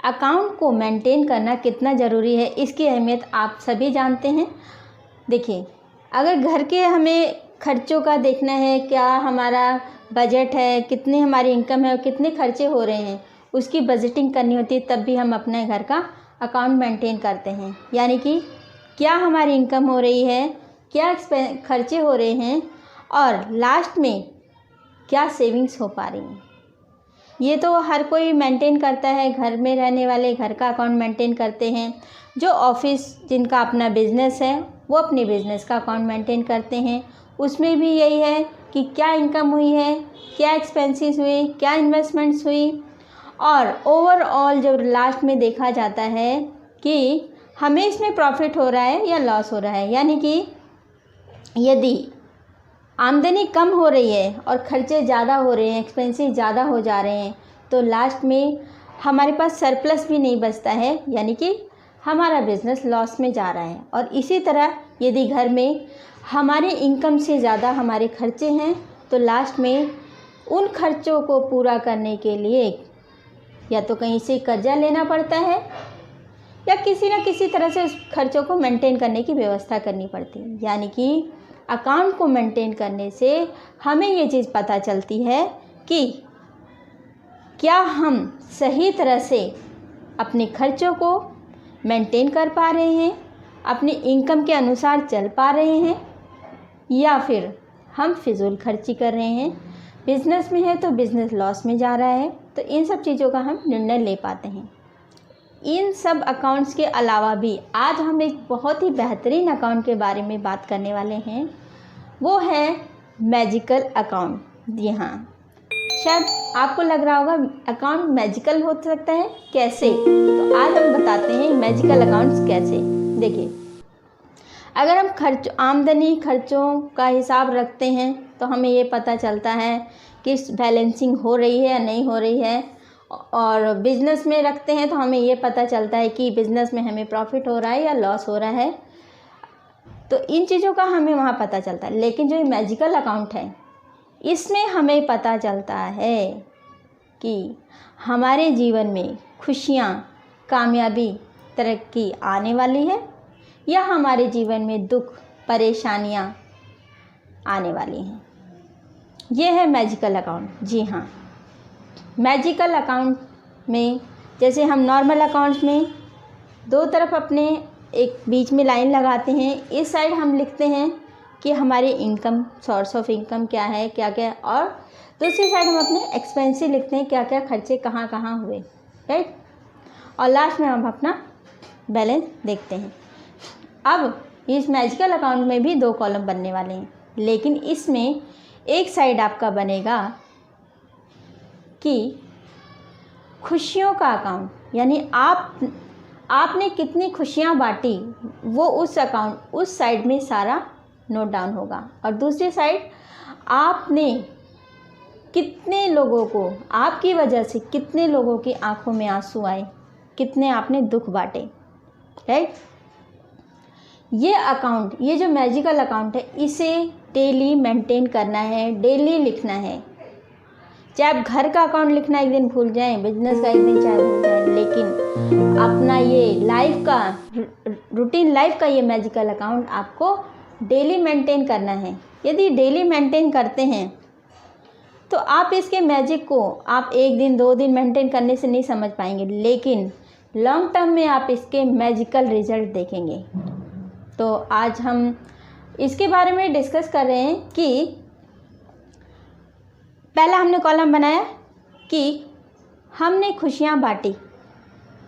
Account को maintain करना कितना ज़रूरी है, इसकी अहमियत आप सभी जानते हैं। देखिए, अगर घर के हमें खर्चों का देखना है, क्या हमारा बजट है, कितनी हमारी इनकम है और कितने खर्चे हो रहे हैं, उसकी बजटिंग करनी होती है, तब भी हम अपने घर का अकाउंट मेंटेन करते हैं। यानी कि क्या हमारी इनकम हो रही है, क्या खर्चे हो रहे हैं और लास्ट में क्या सेविंग्स हो पा रही हैं। ये तो हर कोई मेंटेन करता है, घर में रहने वाले घर का अकाउंट मेंटेन करते हैं। जो ऑफिस जिनका अपना बिज़नेस है वो अपने बिज़नेस का अकाउंट मेंटेन करते हैं। उसमें भी यही है कि क्या इनकम हुई है, क्या एक्सपेंसेस हुए, क्या इन्वेस्टमेंट्स हुई, और ओवरऑल जब लास्ट में देखा जाता है कि हमें इसमें प्रॉफिट हो रहा है या लॉस हो रहा है। यानी कि यदि आमदनी कम हो रही है और खर्चे ज़्यादा हो रहे हैं, एक्सपेंसेस ज़्यादा हो जा रहे हैं, तो लास्ट में हमारे पास सरप्लस भी नहीं बचता है, यानी कि हमारा बिज़नेस लॉस में जा रहा है। और इसी तरह यदि घर में हमारे इनकम से ज़्यादा हमारे खर्चे हैं, तो लास्ट में उन खर्चों को पूरा करने के लिए या तो कहीं से कर्जा लेना पड़ता है या किसी न किसी तरह से उस खर्चों को मेंटेन करने की व्यवस्था करनी पड़ती है। यानी कि अकाउंट को मेंटेन करने से हमें ये चीज़ पता चलती है कि क्या हम सही तरह से अपने खर्चों को मेंटेन कर पा रहे हैं, अपनी इनकम के अनुसार चल पा रहे हैं, या फिर हम फिजूल खर्ची कर रहे हैं। बिज़नेस में है तो बिज़नेस लॉस में जा रहा है, तो इन सब चीज़ों का हम निर्णय ले पाते हैं। इन सब अकाउंट्स के अलावा भी आज हम एक बहुत ही बेहतरीन अकाउंट के बारे में बात करने वाले हैं, वो है मैजिकल अकाउंट। जी हाँ, शायद आपको लग रहा होगा अकाउंट मैजिकल हो सकता है, कैसे? तो आज हम बताते हैं मैजिकल अकाउंट्स कैसे। देखिए, अगर हम आमदनी खर्चों का हिसाब रखते हैं तो हमें ये पता चलता है कि बैलेंसिंग हो रही है या नहीं हो रही है, और बिज़नेस में रखते हैं तो हमें ये पता चलता है कि बिज़नेस में हमें प्रॉफिट हो रहा है या लॉस हो रहा है। तो इन चीज़ों का हमें वहाँ पता चलता है। लेकिन जो ये मैजिकल अकाउंट है, इसमें हमें पता चलता है कि हमारे जीवन में खुशियाँ, कामयाबी, तरक्की आने वाली है या हमारे जीवन में दुख, परेशानियाँ आने वाली हैं। ये है मैजिकल अकाउंट। जी हाँ, मैजिकल अकाउंट में जैसे हम नॉर्मल अकाउंट्स में दो तरफ अपने एक बीच में लाइन लगाते हैं। इस साइड हम लिखते हैं कि हमारी इनकम, सोर्स ऑफ इनकम क्या है, क्या क्या, और दूसरी साइड हम अपने एक्सपेंसेस लिखते हैं, क्या क्या खर्चे कहाँ कहाँ हुए, राइट। और लास्ट में हम अपना बैलेंस देखते हैं। अब इस मैजिकल अकाउंट में भी दो कॉलम बनने वाले हैं, लेकिन इसमें एक साइड आपका बनेगा कि खुशियों का अकाउंट, यानी आपने कितनी खुशियाँ बांटी, वो उस अकाउंट, उस साइड में सारा नोट डाउन होगा। और दूसरी साइड आपने कितने लोगों को, आपकी वजह से कितने लोगों की आंखों में आंसू आए, कितने आपने दुख बांटे, राइट। ये अकाउंट, ये जो मैजिकल अकाउंट है, इसे डेली मेंटेन करना है, डेली लिखना है। चाहे आप घर का अकाउंट लिखना एक दिन भूल जाएं, बिजनेस का एक दिन चाहे भूल जाएं, लेकिन अपना ये लाइफ का, रूटीन लाइफ का ये मैजिकल अकाउंट आपको डेली मेंटेन करना है। यदि डेली मेंटेन करते हैं तो आप इसके मैजिक को आप एक दिन दो दिन मेंटेन करने से नहीं समझ पाएंगे, लेकिन लॉन्ग टर्म में आप इसके मैजिकल रिजल्ट देखेंगे। तो आज हम इसके बारे में डिस्कस कर रहे हैं कि पहला हमने कॉलम बनाया कि हमने खुशियाँ बांटी।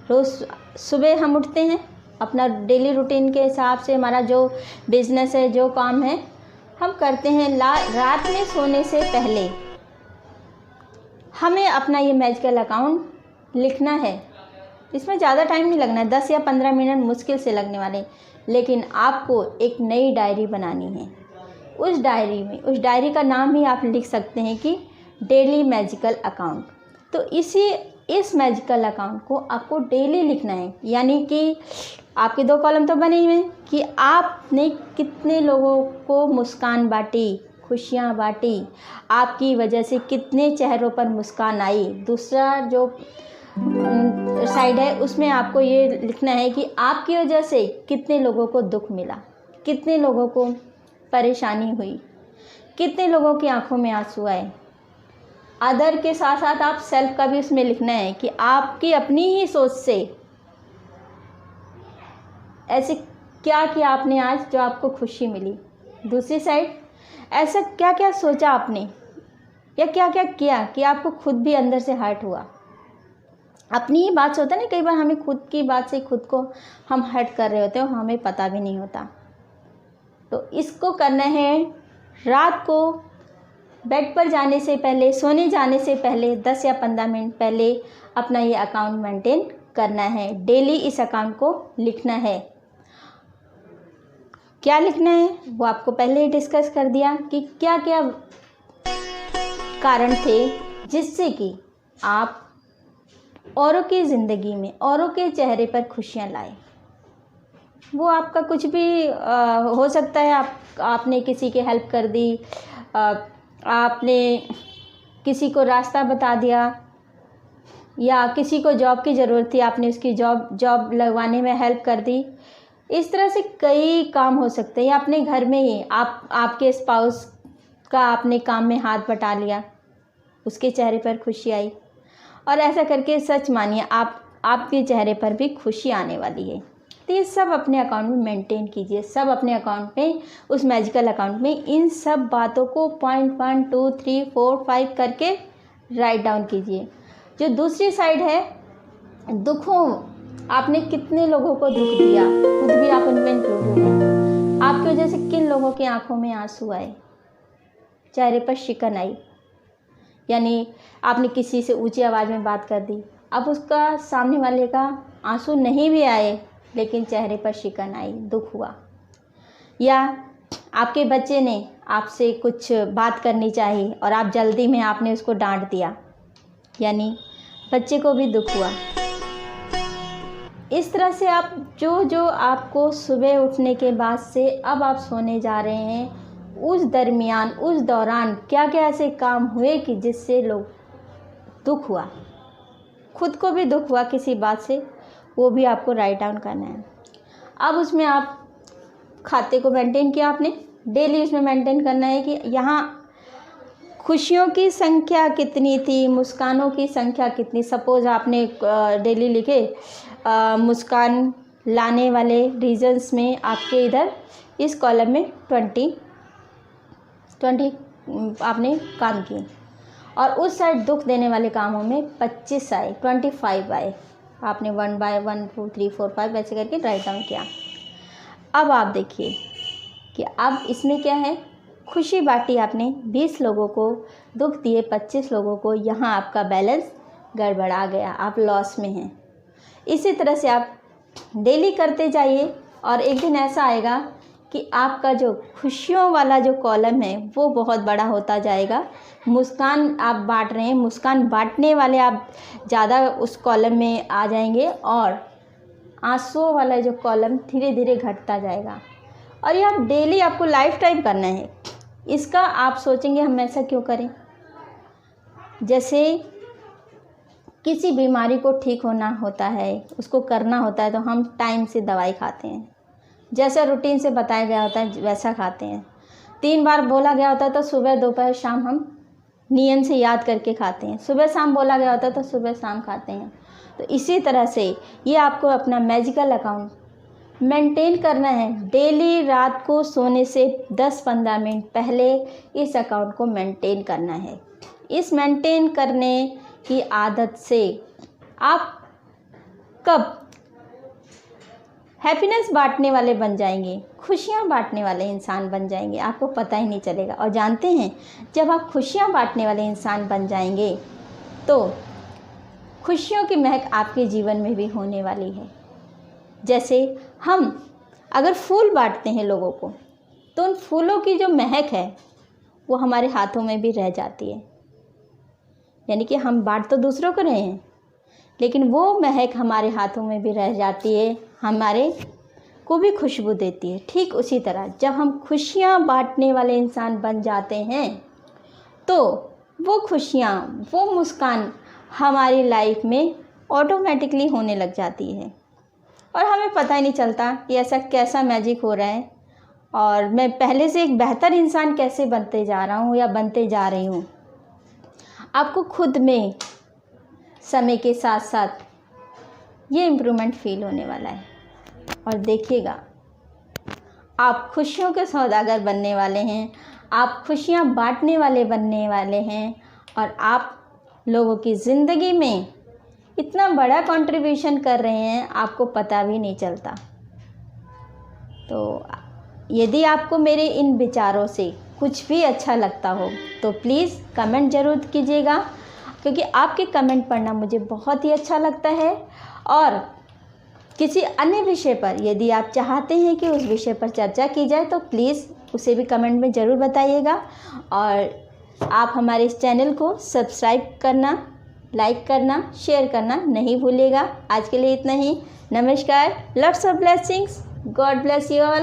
रोज़ सुबह हम उठते हैं, अपना डेली रूटीन के हिसाब से हमारा जो बिज़नेस है, जो काम है, हम करते हैं। रात में सोने से पहले हमें अपना ये मैजिकल अकाउंट लिखना है। इसमें ज़्यादा टाइम नहीं लगना है, 10 या 15 मिनट मुश्किल से लगने वाले, लेकिन आपको एक नई डायरी बनानी है। उस डायरी का नाम ही आप लिख सकते हैं कि डेली मैजिकल अकाउंट। तो इस मैजिकल अकाउंट को आपको डेली लिखना है। यानी कि आपके दो कॉलम तो बने हुए हैं कि आपने कितने लोगों को मुस्कान बांटी, खुशियाँ बांटी, आपकी वजह से कितने चेहरों पर मुस्कान आई। दूसरा जो साइड है, उसमें आपको ये लिखना है कि आपकी वजह से कितने लोगों को दुख मिला, कितने लोगों को परेशानी हुई, कितने लोगों की आंखों में आंसू आए। अदर के साथ साथ आप सेल्फ का भी उसमें लिखना है कि आपकी अपनी ही सोच से ऐसे क्या किया आपने आज जो आपको खुशी मिली। दूसरी साइड, ऐसा क्या क्या सोचा आपने या क्या क्या किया कि आपको खुद भी अंदर से हर्ट हुआ। अपनी ही बात से होता है ना, कई बार हमें खुद की बात से खुद को हम हर्ट कर रहे होते हैं और हमें पता भी नहीं होता। तो इसको करना है रात को बेड पर जाने से पहले, सोने जाने से पहले 10 या 15 मिनट पहले अपना ये अकाउंट मेंटेन करना है। डेली इस अकाउंट को लिखना है। क्या लिखना है वो आपको पहले ही डिस्कस कर दिया कि क्या क्या कारण थे जिससे कि आप औरों की ज़िंदगी में, औरों के चेहरे पर खुशियाँ लाए। वो आपका कुछ भी हो सकता है। आपने किसी की हेल्प कर दी, आपने किसी को रास्ता बता दिया, या किसी को जॉब की ज़रूरत थी, आपने उसकी जॉब लगवाने में हेल्प कर दी। इस तरह से कई काम हो सकते हैं। या अपने घर में ही आपके स्पाउस का आपने काम में हाथ बटा लिया, उसके चेहरे पर खुशी आई। और ऐसा करके सच मानिए आपके चेहरे पर भी खुशी आने वाली है। तो ये सब अपने अकाउंट में मेंटेन कीजिए, सब अपने अकाउंट में, उस मैजिकल अकाउंट में इन सब बातों को पॉइंट 1 2 3 4 5 करके राइट डाउन कीजिए। जो दूसरी साइड है, दुखों, आपने कितने लोगों को दुख दिया, खुद भी आप उनमें इंक्लूडेड हैं। आपकी वजह से किन लोगों की आंखों में आंसू आए, चेहरे पर शिकन आई, यानी आपने किसी से ऊंची आवाज़ में बात कर दी, अब उसका सामने वाले का आंसू नहीं भी आए लेकिन चेहरे पर शिकन आई, दुख हुआ। या आपके बच्चे ने आपसे कुछ बात करनी चाहिए और आप जल्दी में आपने उसको डांट दिया, यानी बच्चे को भी दुख हुआ। इस तरह से आप जो आपको सुबह उठने के बाद से अब आप सोने जा रहे हैं, उस दरमियान, उस दौरान क्या क्या ऐसे काम हुए कि जिससे लोग दुख हुआ, खुद को भी दुख हुआ किसी बात से, वो भी आपको राइट डाउन करना है। अब उसमें आप खाते को मेंटेन किया आपने, डेली उसमें मेंटेन करना है कि यहाँ खुशियों की संख्या कितनी थी, मुस्कानों की संख्या कितनी। सपोज़ आपने डेली लिखे मुस्कान लाने वाले रीजन्स में आपके इधर इस कॉलम में 20 आपने काम किए, और उस साइड दुख देने वाले कामों में 25 आए, 25 आए। आपने 1 बाय 1 2 3 4 5 ऐसे करके राइट डाउन किया। अब आप देखिए कि अब इसमें क्या है, खुशी बांटी आपने 20 लोगों को, दुख दिए 25 लोगों को। यहाँ आपका बैलेंस गड़बड़ा गया, आप लॉस में हैं। इसी तरह से आप डेली करते जाइए और एक दिन ऐसा आएगा कि आपका जो खुशियों वाला जो कॉलम है वो बहुत बड़ा होता जाएगा। मुस्कान आप बांट रहे हैं, मुस्कान बांटने वाले आप ज़्यादा उस कॉलम में आ जाएंगे, और आंसुओं वाला जो कॉलम धीरे धीरे घटता जाएगा। और ये आप डेली, आपको लाइफ टाइम करना है इसका। आप सोचेंगे हम ऐसा क्यों करें, जैसे किसी बीमारी को ठीक होना होता है, उसको करना होता है, तो हम टाइम से दवाई खाते हैं, जैसा रूटीन से बताया गया होता है वैसा खाते हैं। 3 बार बोला गया होता है तो सुबह दोपहर शाम हम नियम से याद करके खाते हैं। सुबह शाम बोला गया होता है तो सुबह शाम खाते हैं। तो इसी तरह से ये आपको अपना मैजिकल अकाउंट मेंटेन करना है। डेली रात को सोने से 10-15 मिनट पहले इस अकाउंट को मेंटेन करना है। इस मेंटेन करने की आदत से आप कब हैप्पीनेस बांटने वाले बन जाएंगे, खुशियाँ बांटने वाले इंसान बन जाएंगे, आपको पता ही नहीं चलेगा। और जानते हैं, जब आप खुशियाँ बांटने वाले इंसान बन जाएंगे तो खुशियों की महक आपके जीवन में भी होने वाली है। जैसे हम अगर फूल बांटते हैं लोगों को, तो उन फूलों की जो महक है वो हमारे हाथों में भी रह जाती है। यानी कि हम बांट तो दूसरों को रहे हैं, लेकिन वो महक हमारे हाथों में भी रह जाती है, हमारे को भी खुशबू देती है। ठीक उसी तरह जब हम खुशियाँ बांटने वाले इंसान बन जाते हैं तो वो खुशियाँ, वो मुस्कान हमारी लाइफ में ऑटोमेटिकली होने लग जाती है और हमें पता ही नहीं चलता कि ऐसा कैसा मैजिक हो रहा है और मैं पहले से एक बेहतर इंसान कैसे बनते जा रहा हूँ या बनते जा रही हूँ। आपको खुद में समय के साथ साथ ये इम्प्रूवमेंट फील होने वाला है और देखिएगा आप खुशियों के सौदागर बनने वाले हैं, आप खुशियाँ बांटने वाले बनने वाले हैं और आप लोगों की ज़िंदगी में इतना बड़ा कंट्रीब्यूशन कर रहे हैं, आपको पता भी नहीं चलता। तो यदि आपको मेरे इन विचारों से कुछ भी अच्छा लगता हो तो प्लीज़ कमेंट ज़रूर कीजिएगा, क्योंकि आपके कमेंट पढ़ना मुझे बहुत ही अच्छा लगता है। और किसी अन्य विषय पर यदि आप चाहते हैं कि उस विषय पर चर्चा की जाए तो प्लीज़ उसे भी कमेंट में ज़रूर बताइएगा। और आप हमारे इस चैनल को सब्सक्राइब करना, लाइक करना, शेयर करना नहीं भूलिएगा। आज के लिए इतना ही। नमस्कार, loves of blessings, God bless you all.